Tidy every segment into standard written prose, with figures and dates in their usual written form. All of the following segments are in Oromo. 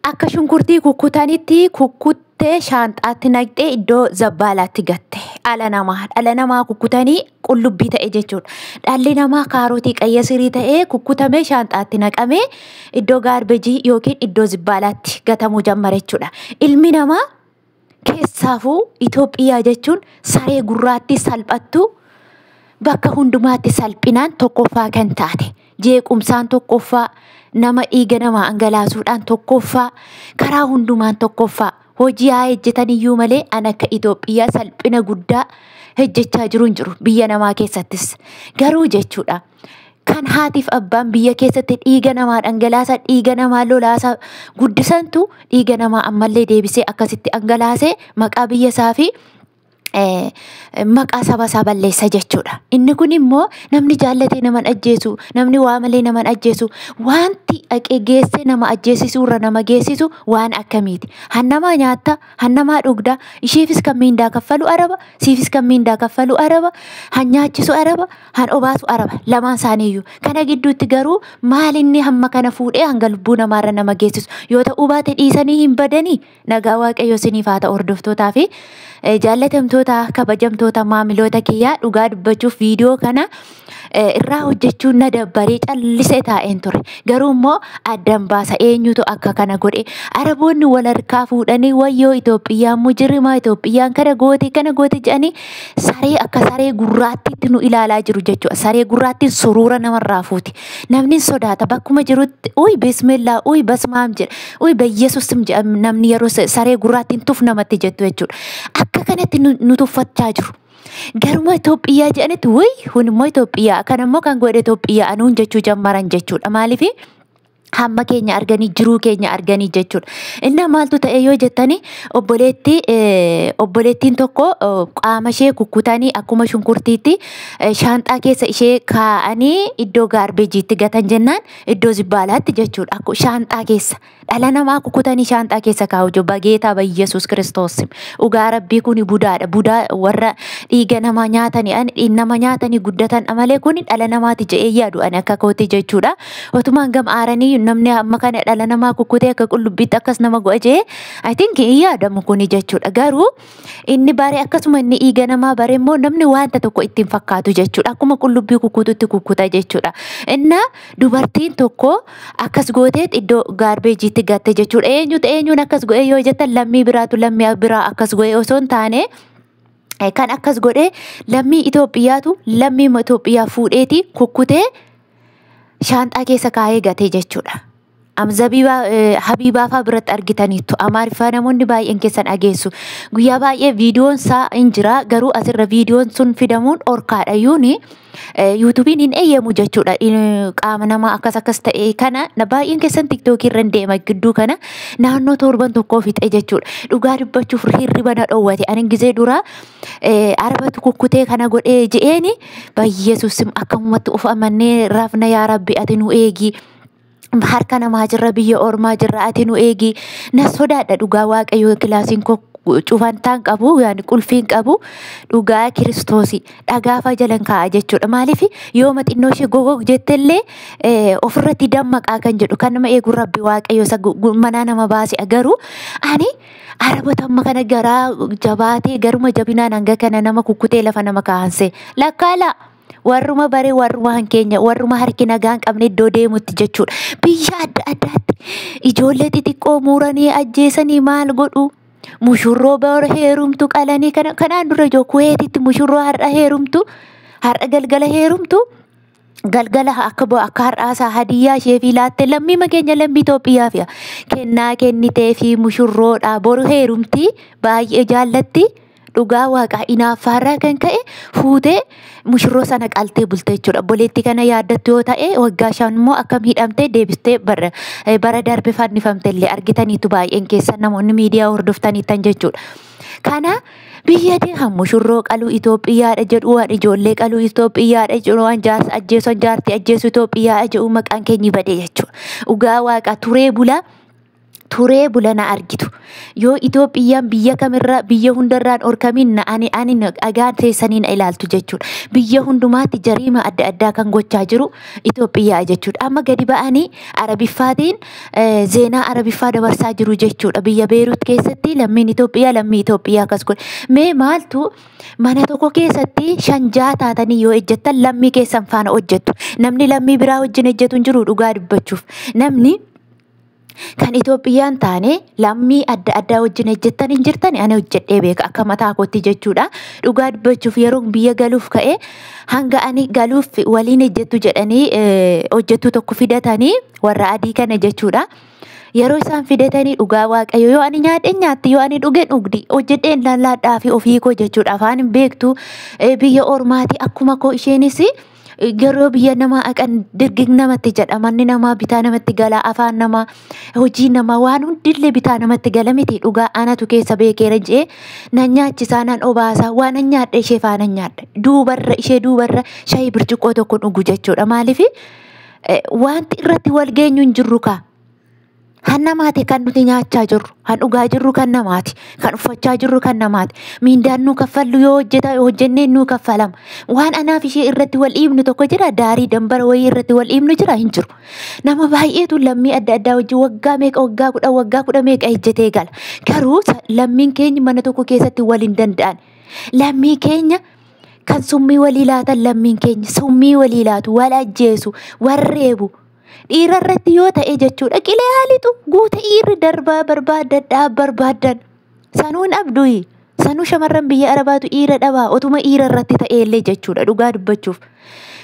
akka shunkurtii kukkutanitti kukkuttee shaanxaatti naqxee iddoo zabbaalaatti gatte. Dhala namaa kukkutanii qullubbii ta'e jechuudha. Dhalli namaa kaarotii qayyasirii ta'ee kukkutamee shaanxaatti naqamee iddoo gaarbejii yookiin iddoo zibbaalaatti gatamuu jammare jechuudha. Ilmi namaa keessaafuu Itoophiyaa jechuun saree gurraatti salphattu bakka hundumaatti salphinaan tokkoffaa kan taate. Jeequmsaan tokkoffaa, nama dhiiga namaa dhangalaasuudhaan tokkoffaa, karaa hundumaan tokkoffaa. Hojii haa hojjetan iyyuu malee an akka Itoophiyaa salphina guddaa hojjechaa jiru biyya namaa keessattis. Garuu jechuudha kan haatiif abbaan biyya keessatti dhiiga namaa dhangalaasa, dhiiga namaa lolaasa guddisantu dhiiga namaa ammallee deebisee akkasitti dhangalaasee maqaa biyya isaa fi maqaa saba isaa balleessa jechuudha. Inni kun immoo namni jaallatee naman ajjeesu, namni waa malee naman ajjeesu, wanti dhaqee geessee nama ajjeesisuu irra nama geessisu waan akkamiiti. Hannamaa nyaatta, hannamaa dhugda, isheefis kan miindaa kaffalu araba, siifis kan miindaa kaffalu araba, han nyaachisu araba, han obaasu araba, lamaan isaaniiyyuu. Kana gidduutti garuu maal inni hamma kana fuudhee hanga lubbuu namaarra nama geessisu yoo ta'uu baate dhiisanii hin badanii. Nagaa Waaqayyoo isiniif haa ta'u hordoftootaa fi jaallatamtoota kabajamtoota maamiloota kiyyaa dhugaa dubbachuuf viidiyoo kana irraa hojjechuun na dabbaree callisee taa'een ture. Garuu immoo addan baasa eenyutu akka kana godhe. Araboonni wal harkaa fuudhanii wayyoo Itoophiyaan mujirima, Itoophiyaan kana goote jedhanii saree akka saree gurraattiitti nu ilaalaa jiru jechuudha. Saree gurraattiin suruura namarraa fuuti. Namni sodaata bakkuma jirutti uy bismillah, uy basmaam jedha, uy bayyesusim jedha namni yeroo saree gurraattiin tuf namatti jettu jechuudha. Akka kanatti nu tuffachaa jiru. Garuma Itoophiyaa jedhanitti wuy kun immoo Itoophiyaa kan immoo kan godhe Itoophiyaa anuun jechuu jammaran jechuudha. Maaliif hamma keenya arganii jiruu keenya arganii jechuudha. Inni maaltu ta'e yoo jettanii obboleettiin tokko qaama ishee kukkutanii akkuma shunkurtiitti shaanxaa keessa ishee kaa'anii iddoo gaarbeejiitti gatan jennaan iddoo zibbaalaatti jechuudha. Akkuma shaanxaa keessa dhala namaa kukkutanii shaanxaa keessa kaa'u jiru bageetaa Yesuus Kiristoos. Dhugaa Rabbii kun budaadha. Budaa warra dhiiga namaa nyaatanii nama nyaatanii guddatan malee kun dhala namaati jedhee yaadu ani akka kooti jechuudha. Otumaan gam aaranii namni amma kana dhala namaa kukkutee akka qullubbiitti akkas nama go'a jee I think yaadamu kuni jechuudha. Garuu inni bare akkasuma inni dhiiga namaa bare immoo namni wanta tokko ittiin fakkaatu jechuudha. Akkuma qullubbii kukkututti kukkuta jechuudha. Inna dubartiin tokko akkas gooteet iddoo gaarbeejiitti gatte jechuudha. Eenyuun akkas go'e yoo jettan lammii biraatu lammii biraa akkas go'e osoo hin taane kan akkas godhe lammii Itoophiyaatu lammii Itoophiyaa fuudheeti kukkutee shaanxaa keessa kaa'ee gatee jechuudha. Habiibaa fa'aa biratti argitaniittu Amaariffaa namoonni baay'een keessan dhageessu. Guyyaa baay'ee viidiyoon isaa hin jira garuu asirra viidiyoon sun fidamuun orkaadha yuuni. YouTubein hin eeyyamu jechuudha. Qaama namaa akkas ta'e kana baay'een keessan TikTok irra deema gidduu kana naannoo torban tokkoo fixe jechuudha. Dhugaa dubbachuuf hirriba na dhoowwate. Ani gizee dura arabatu kukkutee kana godhee je'eeni Yesuusim akkamumatti of amannee rafna yaa Rabbi ati nu eegi. Harka namaa jirra biyya ormaa jirra ati nu eegi. Na sodaadha dhugaa Waaqayyoo kilaasiin cufantaan qabu yaani qulfiin qabu dhugaa Kiristoosi dhagaafa jalan kaa'a jechuudha. Maaliif yoo xinnoo ishee gogog jettellee ofirratti dammaqaa kan jedhu kan nama eegu Rabbi Waaqayyoo isa manaa nama baase agaruu ani arabota amma kana garaa jabaatee garuma jabinaan hanga kana nama kukkutee lafa nama kaa'anse lakkaala. Warruma bare warruma hankeenya warruma harki nagaan qabne iddoo deemutti jechuudha. Biyya adda addaatti ijoollee xixiqqoo muuranii ajjeesanii maal godhu mushurroo bara heerumtu qalanii kanaan dura ijoo Kuweetitti mushurroo har'a heerumtu har'a galgala heerumtu galgala akka har'aasaa hadiyyaa ishee fi laatte lammii makeenya lammii Itoophiyaa fi kennaa kennitee fi mushurroodha boru heerumti baay'ee jaallatti. Dhugaa Waaqaa inaaffaarraa kan ka'e fuutee mushurroo sana qaltee bulte jechuudha. Obboleettii kana yaaddattu yoo ta'e waggaa 5 immoo akkam hidhamtee deebistee bara darbe fannifamte illee argitaniitu baay'een keessan namoonni miidiyaa hordoftaniitan jechuudha. Kana biyya deehan mushurroo qaluu Itoophiyaadha jedhu waan ijoollee qaluu Itoophiyaadha jedhu waan jaarsa ajjeesu jaartii ajjeesu Itoophiyaadha jedhu maqaan keenyi badee jechuudha. Dhugaa Waaqaa turee bulaa turee bulana argitu yoo Itoophiyaan biyya kamirraa biyya hundarraan orkamin ani agaan teessaniin ilaaltu jechuudha. Biyya hundumaatti jariima adda addaa kan gochaa jiru Itoophiyaa jechuudha. Amma gadi ba'anii Arabiffaatiin zeenaa Arabiffaa dabarsaa jiru jechuudha. Biyya Beerut keessatti lammii Itoophiyaa akkas godhe. Mee maaltu mana tokko keessatti 5 taatanii yoo ejjettan lammii keessan faana hojjettu. Namni lammii biraa wajjin ejjetu hin jiru dhugaa dubbachuuf. Namni kan Itoophiyaan taane lammii adda addaa wajjin ejjettan hin jirtan ani hojjedhee beeka akka mataa kootti jechuudha. Dhugaa dubbachuuf yeroo biyya galuuf ka'e hanga ani galuuf waliin ejjettu jedhanii hojjettu tokko fidatanii warra adii kana jechuudha. Yeroo isaan fidatanii dhugaa waaqayyo yoo ani nyaadhe nyaatti yoo ani dhuge dhugdi hojjedheen lallaadhaa fi ofii koo jechuudha. Afaan hin beektu biyya ormaati akkuma koo isheenis garuu biyya namaa aqan dirgig namatti jedha manni namaa bitaa namatti gala afaan namaa hojii namaa waan hundillee bitaa namatti gala miti dhugaa anatu keessa beekeera jee nan nyaachisaa nan obaasa waan an nyaadhe ishee faana nyaadha duubarra shaayii birciqoo tokko dhugu jechuudha maaliif wanti irratti wal geenyu hin jirru kaa. Han namaati kan nuti nyaachaa jirru, han dhugaa jirru kan namaati, kan uffachaa jirru kan namaati. Miindaan nu kaffallu yoo hojjennee nu kaffalama. Waan anaaf ishee irratti wal dhiibnu tokko jira, daarii dambara wayii irratti wal dhiibnu jira hin jiru. Nama baay'eetu lammii adda addaa wajjin waggaa kudha meeqa ejjetee gala. Garuu lammiin keenya mana tokko keessatti wal hin danda'an. Lammii keenya kan summii walii laatan lammiin keenya summii walii laatu wal ajjeesu warreebu. Dhiira irratti yoo ta'e jechuudha qilee haalitu guuta dhiirri darbaa barbaadan sanuun abduyi sanuu shamarran biyya arabaatu dhiira dhabaa otuma dhiira irratti ta'ellee jechuudha dhugaa dubbachuuf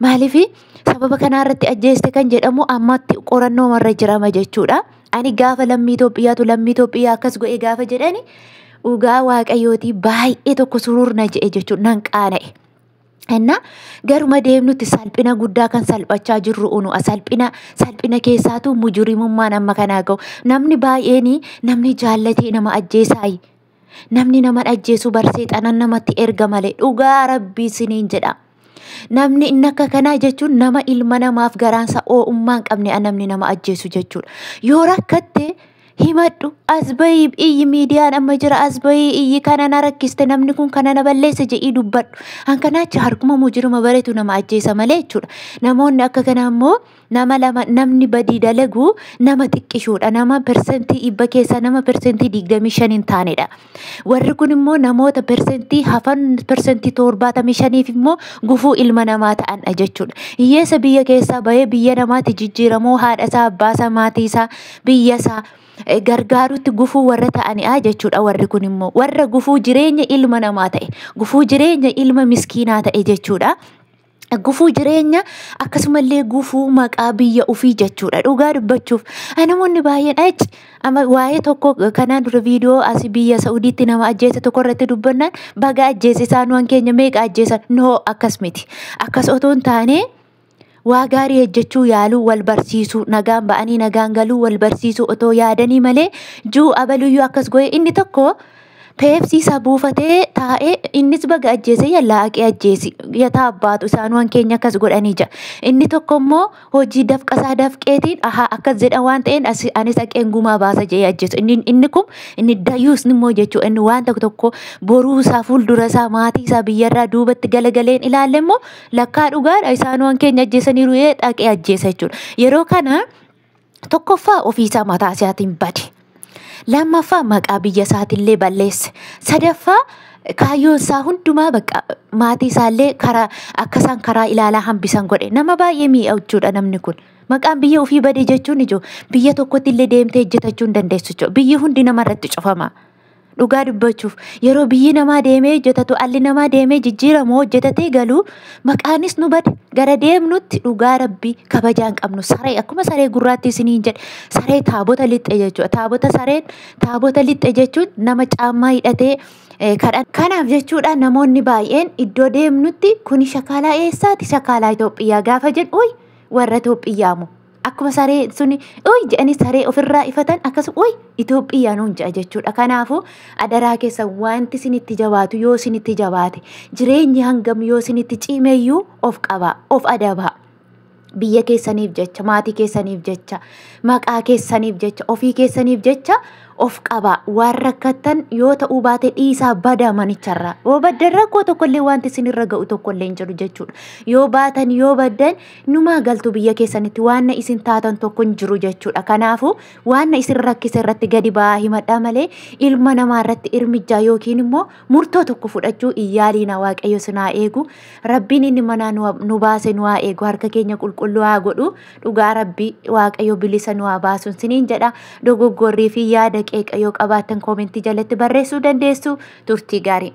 maaliif sababa kanaa irratti ajjeeste kan jedhamu ammatti qorannoo marra jirama jechuudha. Ani gaafa lammii Itoophiyaa akkas godhe gaafa jedhani dhugaa waaqayyooti baay'ee tokko sururna jedhe jechuudha nan qaana'e. Enna garuma deemnutti salphina guddaa kan salphachaa jirru salphina keessaatu mujrimummaan amma kanaa ga'u namni baay'een namni jaallatee nama ajjeesaayi namni nama ajjeesu barseexanan namatti erga malee dhugaa rabbii siniin jedha. Namni inni akka kanaa jechuun nama ilma namaaf garaansa oomummaan qabne namni nama ajjeesu jechuudha. Yoo rakkatte himadhu asbayii iyyi miidiyaan amma jira asbayii iyyi kana na rakkiste namni kun kana na balleessa jedhii dubbadhu. Hankanaachi harkuma mujiruma bareetu nama ajjeesa malee jechuudha. Namoonni akka kana immoo namni badii dalagu nama xiqqishuudha. Nama persentii dhibba keessaa nama persentii 25 hin taanedha. Warri kun immoo namoota persentii hafan persentii 75 immoo gufuu ilma namaa ta'anidha jechuudha. Hiyyeessa biyya keessaa bahee biyya namaatti jijjiiramoo haadha isaa abbaa isaa maatii isaa biyya isaa gargaarutti gufuu warra ta'anii jechuudha. Warri kun immoo warra gufuu jireenya ilma namaa ta'e gufuu jireenya ilma miskiinaa ta'e jechuudha. Gufuu jireenya akkasumallee gufuu maqaa biyya ofii jechuudha. Dhugaa dubbachuuf namoonni baay'een amma waa'ee tokko kanaan dura viidiyoo as biyya Saudiitti nama ajjeese tokko irratti dubbannaan baga ajjeese isaan keenya meeqa ajjeesan noo akkas miti akkas otoo hin taane waa gaarii hojjechuu yaaluu wal barsiisuu nagaan ba'anii nagaan galuu wal barsiisuu otoo yaadanii malee juu abaluyyuu akkas go'e inni tokko peepsii isaa buufatee taa'ee innis baga ajjeese yallaaqee ajjeesi yataa abbaatu isaan keenya akkas godhanii jira. Inni tokko immoo hojii dafqasaa dafqeetiin akkas jedha waan ta'een anis haqeen gumaa baasa jedhee ajjeesu. Inni kun inni dayyuus immoo jechuudha inni waan tokko boruu isaa fuuldura isaa maatii isaa biyyarraa duubatti galagaleen ilaalle immoo lakkaa dhugaadha isaan keenya ajjeesaniiru dhaqee ajjeesa jechuudha. Yeroo kana tokkoffaa ofiisaa mataa isaatiin bade. Lammaffaa maqaa biyya isaatillee balleesse. Sadaffaa kaayyoon isaa hundumaa bakka maatii isaallee akkasaan karaa ilaalaa hambisan godhe. Nama baay'ee miidha jechuudha namni kun. Maqaan biyya ofii bade jechuun biyya tokkotti illee deemtee hojjetachuu hin dandeessu jechuudha. Biyyi hundi namarratti cufama. Dhugaa dubbachuuf yeroo biyyi namaa deemee hojjetatu alli namaa deemee jijjiiramoo hojjetatee galuu maqaanis nu bade gara deemnutti dhugaa rabbii kabajaan qabnu saree akkuma saree gurraatti isiniin jedhe saree taabota lixxe jechuudha. Taabota lixxe jechuun nama caammaa hidhatee kanaaf jechuudha namoonni baay'een iddoo deemnutti kuni shakaalaa eessaati shakaalaa Itoophiyaa gaafa jedhu warra Itoophiyaamu. Akkuma saree suni jedhanii saree ofirraa ifatan akkasuma Itoophiyaa nuun jedha jechuudha. Kanaafuu adaraa keessa wanti isinitti jabaatu yoo isinitti jabaate jireenyi hangam yoo isinitti cimeeyyuu of qabaa of adabaa. biyya keessaniif jecha, maatii keessaniif jecha, maqaa keessaniif jecha, ofii keessaniif jecha of qaba. Waan rakkattan yoo ta'uu baate dhiisaa badaa manicharraa. Yoo baddan rakkoo tokkollee wanti isinirra ga'u tokkollee hin jiru jechuudha. Yoo baatan yoo baddan numaa galtu biyya keessanitti waan isin taatan tokko hin jiru jechuudha. Kanaafuu waan isin rakkise irratti gadi ba'aa himadhaa malee ilma namaa irratti irmijjaa yookiin immoo murtoo tokko fudhachuu iyyaaliina. Waaqayyo sinaa eegu. Rabbiin inni manaa nu baase nu haa eegu. Harka keenya qulqulluu haa godhu. Dhugaa Rabbii Waaqayyo bilisa nu haa baasuun siniin jedha. Dogoggorrii fi yaada qeeqa yoo qabaattan koomentii jalatti barreessuu dandeessu. Turtii gaarii.